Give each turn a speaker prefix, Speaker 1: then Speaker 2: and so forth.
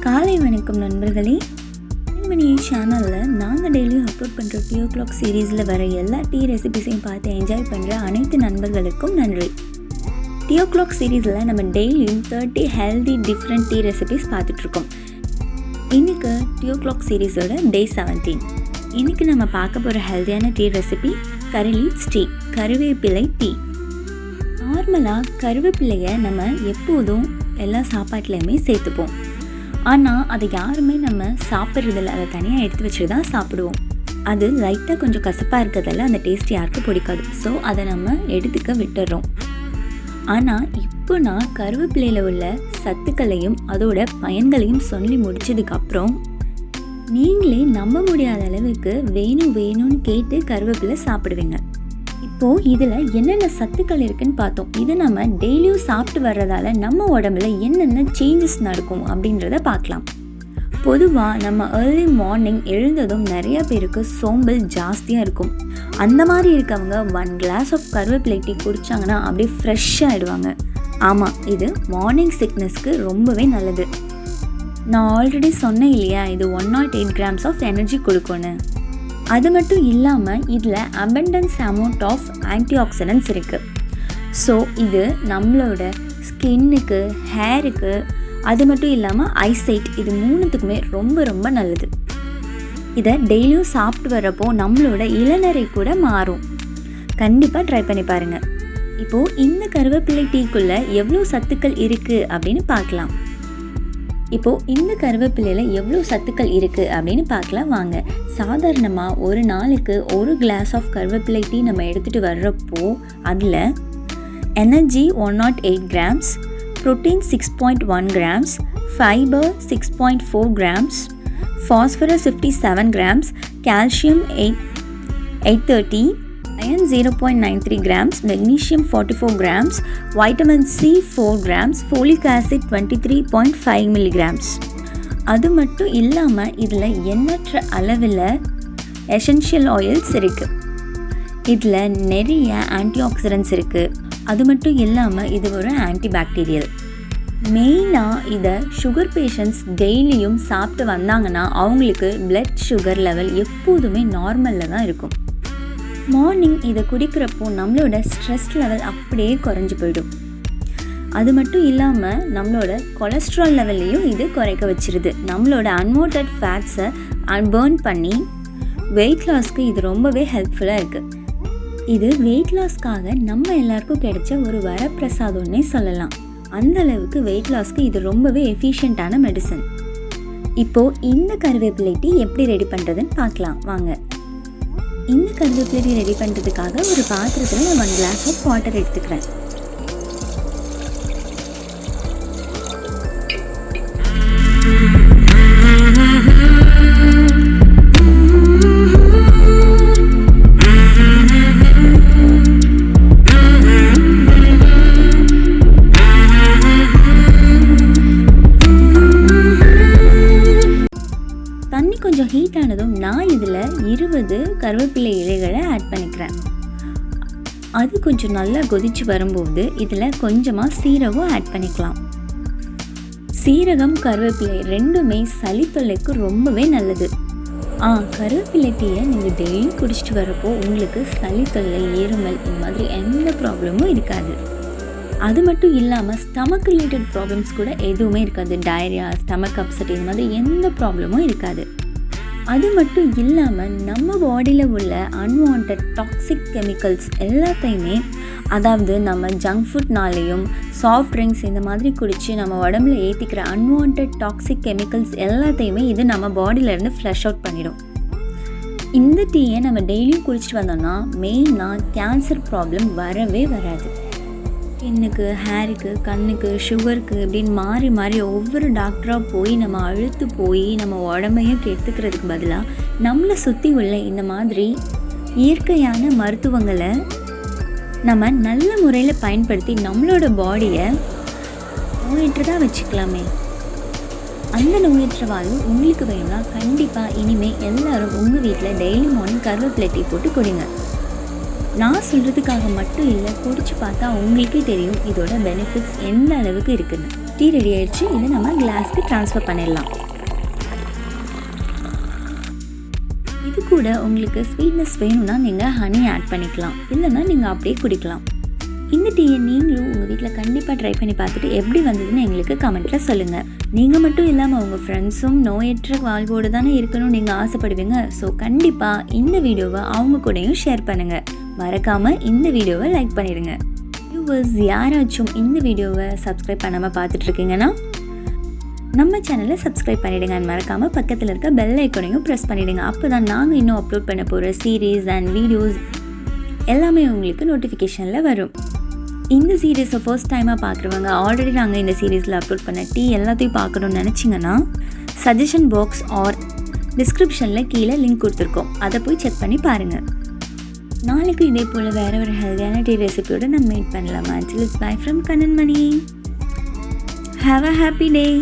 Speaker 1: காலை வணக்கம் நண்பர்களே. kannin Maniyae சேனலில் நாங்கள் டெய்லியும் அப்லோட் பண்ணுற டீ ஓ கிளாக் சீரீஸில் வர எல்லா டீ ரெசிபிஸையும் பார்த்து என்ஜாய் பண்ணுற அனைத்து நண்பர்களுக்கும் நன்றி. டீ ஓ கிளாக் சீரீஸில் நம்ம டெய்லியும் 30 ஹெல்தி டிஃப்ரெண்ட் டீ ரெசிபிஸ் பார்த்துட்ருக்கோம். இன்றைக்கு டீ ஓ கிளாக் சீரீஸோட டே 17. இன்றைக்கி நம்ம பார்க்க போகிற ஹெல்தியான tea recipe curry leaves tea, கருவேப்பிலை டீ. நார்மலாக கருவேப்பிலையை நம்ம எப்போதும் எல்லா சாப்பாட்லேயுமே சேர்த்துப்போம். ஆனால் அதை யாருமே நம்ம சாப்பிட்றதில்ல, அதை தனியாக எடுத்து வச்சுட்டு தான் சாப்பிடுவோம். அது லைட்டாக கொஞ்சம் கசப்பாக இருக்கிறதால அந்த டேஸ்ட் யாருக்கும் பிடிக்காது. ஸோ அதை நம்ம எடுத்துக்க விட்டுடுறோம். ஆனால் இப்போ நான் கருவேப்பிலையில் உள்ள சத்துக்களையும் அதோட பயன்களையும் சொல்லி முடிச்சதுக்கப்புறம் நீங்களே நம்ப முடியாத அளவுக்கு வேணும்னு கேட்டு கருவேப்பிலை சாப்பிடுவீங்க. இப்போது இதில் என்னென்ன சத்துக்கள் இருக்குதுன்னு பார்த்தோம். இதை நம்ம டெய்லியும் சாப்பிட்டு வர்றதால நம்ம உடம்புல என்னென்ன சேஞ்சஸ் நடக்கும் அப்படின்றத பார்க்கலாம். பொதுவாக நம்ம ஏர்லி மார்னிங் எழுந்ததும் நிறைய பேருக்கு சோம்பல் ஜாஸ்தியாக இருக்கும். அந்த மாதிரி இருக்கவங்க 1 glass ஆஃப் கருவேப்பிலை டீ குடித்தாங்கன்னா அப்படியே ஃப்ரெஷ்ஷாக ஆகிடுவாங்க. ஆமாம், இது மார்னிங் சிக்னஸ்க்கு ரொம்பவே நல்லது. நான் ஆல்ரெடி சொன்னேன் இல்லையா, இது 108 grams ஆஃப் எனர்ஜி கொடுக்கும்னு. அது மட்டும் இல்லாமல் இதில் abundance amount of antioxidants இருக்குது. ஸோ இது நம்மளோட ஸ்கின்னுக்கு, ஹேருக்கு, அது மட்டும் இல்லாமல் ஐசைட், இது மூணுத்துக்குமே ரொம்ப ரொம்ப நல்லது. இதை டெய்லியும் சாப்பிட்டு வரப்போ நம்மளோட இளநரை கூட மாறும். கண்டிப்பாக ட்ரை பண்ணி பாருங்கள். இப்போது இந்த கருவேப்பிலை டீக்குள்ளே எவ்வளோ சத்துக்கள் இருக்குது அப்படின்னு பார்க்கலாம். இப்போது இந்த கருவேப்பிலையில் எவ்வளோ சத்துக்கள் இருக்குது அப்படின்னு பார்க்கலாம் வாங்க. சாதாரணமாக ஒரு நாளுக்கு 1 glass ஆஃப் கருவேப்பிலை டீ நம்ம எடுத்துகிட்டு வர்றப்போ அதில் energy 108 grams, protein 6.1 grams, fiber 6.4 grams, phosphorus 57 grams, calcium 830, iron 0.93 grams, magnesium 44 grams, vitamin C 4 grams, folic acid 23.5 milligrams. அது மட்டும் இல்லாமல் இதில் எண்ணற்ற அளவில் எசென்ஷியல் ஆயில்ஸ் இருக்குது. இதில் நிறைய ஆன்டி ஆக்சிடென்ட்ஸ் இருக்குது. அது மட்டும் இல்லாமல் இது ஒரு ஆன்டிபாக்டீரியல். மெயினாக இதை சுகர் பேஷண்ட்ஸ் டெய்லியும் சாப்பிட்டு வந்தாங்கன்னா அவங்களுக்கு பிளட் சுகர் லெவல் எப்போதுமே நார்மலில் தான் இருக்கும். மார்னிங் இதை குடிக்கிறப்போ நம்மளோட ஸ்ட்ரெஸ் லெவல் அப்படியே குறைஞ்சி போயிடும். அது மட்டும் இல்லாமல் நம்மளோட கொலஸ்ட்ரால் லெவல்லையும் இது குறைக்க வச்சிருது. நம்மளோட அன்வான்டட் ஃபேட்ஸை பர்ன் பண்ணி வெயிட் லாஸ்க்கு இது ரொம்பவே ஹெல்ப்ஃபுல்லாக இருக்குது. இது வெயிட் லாஸ்க்காக நம்ம எல்லாருக்கும் கிடைச்ச ஒரு வரப்பிரசாதம்னே சொல்லலாம். அந்த அளவுக்கு வெயிட் லாஸ்க்கு இது ரொம்பவே எஃபிஷியண்ட்டான மெடிசன். இப்போது இந்த கருவேப்பிலை டீ எப்படி ரெடி பண்ணுறதுன்னு பார்க்கலாம் வாங்க. இந்த கருவேப்பிலை டீ ரெடி பண்ணுறதுக்காக ஒரு பாத்திரத்தில் நான் 1 glass ஆஃப் வாட்டர் எடுத்துக்கிறேன். தண்ணி கொஞ்சம் ஹீட் ஆனதும் நான் இதில் 20 கருவேப்பிலை இலைகளை ஆட் பண்ணிக்கிறேன். அது கொஞ்சம் நல்லா கொதித்து வரும்போது இதில் கொஞ்சமாக சீரகம் ஆட் பண்ணிக்கலாம். சீரகம், கருவேப்பிலை ரெண்டுமே சளி தொல்லைக்கு ரொம்பவே நல்லது. கருவேப்பிலை டீயை நீங்கள் டெய்லியும் குடிச்சிட்டு வரப்போ உங்களுக்கு சளி தொல்லை, இருமல் இந்த மாதிரி எந்த ப்ராப்ளமும் இருக்காது. அது மட்டும் இல்லாமல் ஸ்டமக் ரிலேட்டட் ப்ராப்ளம்ஸ் கூட எதுவுமே இருக்காது. டயரியா, ஸ்டமக் அப்செட் இந்த மாதிரி எந்த ப்ராப்ளமும் இருக்காது. அது மட்டும் இல்லாமல் நம்ம பாடியில் உள்ள அன்வான்ட் டாக்ஸிக் கெமிக்கல்ஸ் எல்லாத்தையுமே, அதாவது நம்ம ஜங்க் ஃபுட்னாலேயும் சாஃப்ட் ட்ரிங்க்ஸ் இந்த மாதிரி குடித்து நம்ம உடம்புல ஏற்றிக்கிற அன்வான்ட் டாக்ஸிக் கெமிக்கல்ஸ் எல்லாத்தையுமே இது நம்ம பாடியிலேருந்து ஃப்ளஷ் அவுட் பண்ணிடும். இந்த டீயை நம்ம டெய்லியும் குடிச்சிட்டு வந்தோம்னா மெயினாக கேன்சர் ப்ராப்ளம் வரவே வராது. ஸ்கின்னுக்கு, ஹேருக்கு, கண்ணுக்கு, சுகருக்கு இப்படின்னு மாறி மாறி ஒவ்வொரு டாக்டராக போய் நம்ம அழுத்து போய் நம்ம உடம்பையும் கெடுத்துக்கிறதுக்கு பதிலாக நம்மளை சுற்றி உள்ள இந்த மாதிரி இயற்கையான மருத்துவங்களை நம்ம நல்ல முறையில் பயன்படுத்தி நம்மளோட பாடியை நோயற்றதாக வச்சுக்கலாமே. அந்த நோயற்ற வாழ்வு உங்களுக்கு வேணும்னா கண்டிப்பாக இனிமேல் எல்லோரும் உங்கள் வீட்டில் டெய்லி மார்னிங் கருவேப்பிலை டீ போட்டு குடிங்க. நான் சொல்கிறதுக்காக மட்டும் இல்லை, குடிச்சு பார்த்தா உங்களுக்கே தெரியும் இதோட பெனிஃபிட்ஸ் எந்த அளவுக்கு இருக்குன்னு. டீ ரெடி ஆயிடுச்சு. இதை நம்ம கிளாஸ்க்கு ட்ரான்ஸ்ஃபர் பண்ணிடலாம். இது கூட உங்களுக்கு ஸ்வீட்னஸ் வேணும்னா நீங்கள் ஹனி ஆட் பண்ணிக்கலாம், இல்லைன்னா நீங்கள் அப்படியே குடிக்கலாம். இந்த டீயை நீங்களும் உங்கள் வீட்டில் கண்டிப்பாக ட்ரை பண்ணி பார்த்துட்டு எப்படி வந்ததுன்னு எங்களுக்கு கமெண்ட்டில் சொல்லுங்கள். நீங்கள் மட்டும் இல்லாமல் உங்கள் ஃப்ரெண்ட்ஸும் நோயற்ற வாழ்வோடு தானே இருக்கணும்னு நீங்கள் ஆசைப்படுவீங்க. ஸோ கண்டிப்பாக இந்த வீடியோவை அவங்க கூடயும் ஷேர் பண்ணுங்கள். மறக்காமல் இந்த வீடியோவை லைக் பண்ணிடுங்க. வியூவர்ஸ் யாராச்சும் இந்த வீடியோவை சப்ஸ்கிரைப் பண்ணாமல் பார்த்துட்ருக்கீங்கன்னா நம்ம சேனலை சப்ஸ்கிரைப் பண்ணிவிடுங்க. அண்ட் மறக்காமல் பக்கத்தில் இருக்க பெல் ஐக்கனையும் ப்ரெஸ் பண்ணிவிடுங்க. அப்போ தான் நாங்கள் இன்னும் அப்லோட் பண்ண போகிற சீரீஸ் அண்ட் வீடியோஸ் எல்லாமே உங்களுக்கு நோட்டிஃபிகேஷனில் வரும். இந்த சீரீஸை ஃபர்ஸ்ட் டைமாக பார்க்குறவங்க, ஆல்ரெடி நாங்கள் இந்த சீரீஸில் அப்லோட் பண்ண டீ எல்லாத்தையும் பார்க்கணுன்னு நினச்சிங்கன்னா சஜஷன் பாக்ஸ் ஆர் டிஸ்கிரிப்ஷனில் கீழே லிங்க் கொடுத்துருக்கோம், அதை போய் செக் பண்ணி பாருங்கள். நாளைக்கு இதே போல் வேறு ஒரு ஹெல்தியான டீ ரெசிபியோடு நம்ம மீட் பண்ணலாமா? Until it's bye from kannin Maniyae. Have a happy day.